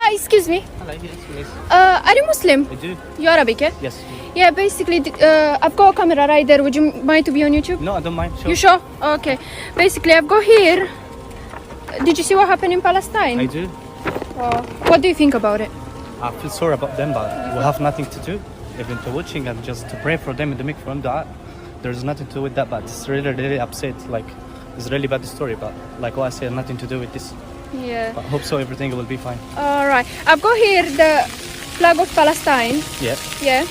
Hi, excuse me. Hello, yes, yes. Are you Muslim? I do. You Arabic, yeah? Yes. Yeah, basically, I've got a camera right there. Would you mind to be on YouTube? No, I don't mind. Sure. You sure? Okay. Basically, I've got here. Did you see what happened in Palestine? I do. What do you think about it? I feel sorry about them, but we have nothing to do. Even to watching and just to pray for them and to make for them dua. There's nothing to do with that, but it's really, really upset. Like, it's really bad story, but like what I said, nothing to do with this. Yeah. But I hope so, everything will be fine. All right. I've got here the flag of Palestine. Yeah, Yeah.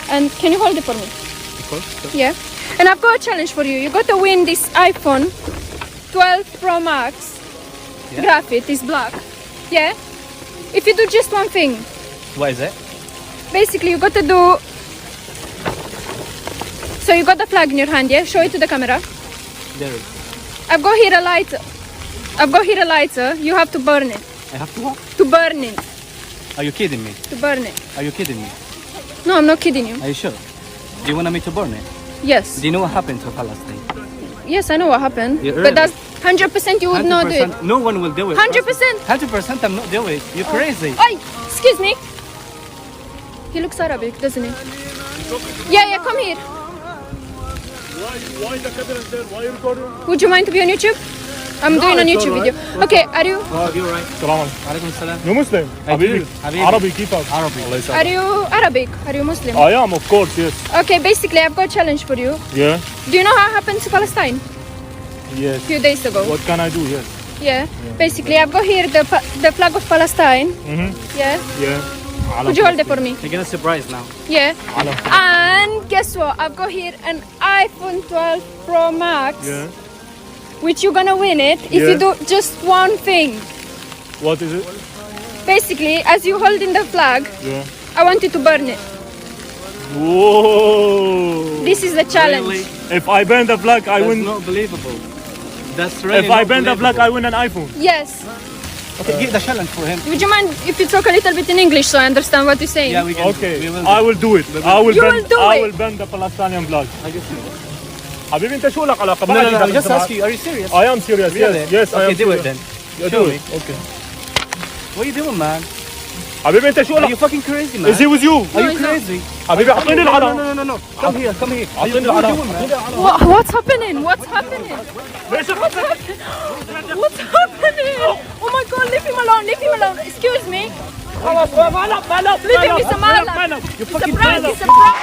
And can you hold it for me? of course. Sure. Yeah. And I've got a challenge for you. You got to win this iPhone 12 Pro Max. Yeah. Graphite is black. Yeah. If you do just one thing, What is it? basically you got to do. So you got the flag in your hand, yeah? Show it to the camera. There is. I've got here a lighter. You have to burn it. I have to what? To burn it. Are you kidding me? To burn it. Are you kidding me? No, I'm not kidding you. Are you sure? Do you want me to burn it? Yes. Do you know what happened to Palestine? Yes, I know what happened. Yeah, But really? that's 100% you would not do it. 100%. No one will do it. 100%. 100% I'm not doing it. You're crazy. Oi, excuse me. He looks Arabic, doesn't he? Yeah, come here. Why the camera is there? Why are you recording? Would you mind to be on YouTube? I'm doing a it's YouTube alright. video. Okay, are you You're right. السلام عليكم. Alaikum salam. You Muslim? I حبيبي. do. حبيبي. عربي كيفك؟ Arabic. الله يسعدك. are you Arabic? Are you Muslim? I am, of course, yes. Okay, basically I've got a challenge for you. Yeah, Do you know how it happened to Palestine yes. a few days ago? What can I do? Yes. Yeah. Basically I've got here the flag of Palestine. Mm-hmm. Yeah. Yeah. Would you hold it for me? You're gonna surprise now. Yeah. على. And guess what? I've got here an iPhone 12 Pro Max. Yeah. Which you're gonna win it if you Yeah. do just one thing. What is it? Basically, as you hold in the flag, Yeah. I want you to burn it. Whoa. This is the challenge. Really? If I burn the flag, I That's win. not believable. That's really If I not burn the flag, I believable. win an iPhone. Yes. Okay, give the challenge for him. Would you mind if you talk a little bit in English so I understand what you're saying? Yeah, we can. Okay. We will. I will do it. I will You burn. will do I it. will burn the Palestinian flag. I just know. حبيبي انت شو لك علاقة؟ No, ما no, عندي no. دخل Just سمعت. ask you. Are you serious? I am serious. Really? Yes. Yes, I Okay, am do serious. it then. Yeah, Show do me. it. Okay. What are you doing, man? حبيبي انت شو Are you لك؟ fucking crazy, man? Is he with you? Are you No, he's not. crazy? حبيبي اعطيني No, العلم. no, no, no, no. Come here, come here. Are you اعطيني what are العلم. you doing, man? اعطيني العلم. What's happening? What's happening? ليش الخطة؟ What's happening? Oh my god, leave him alone, leave him alone. Excuse me. خلاص مالك Leave him, it's a malak. مالك. It's a prank, it's a prank.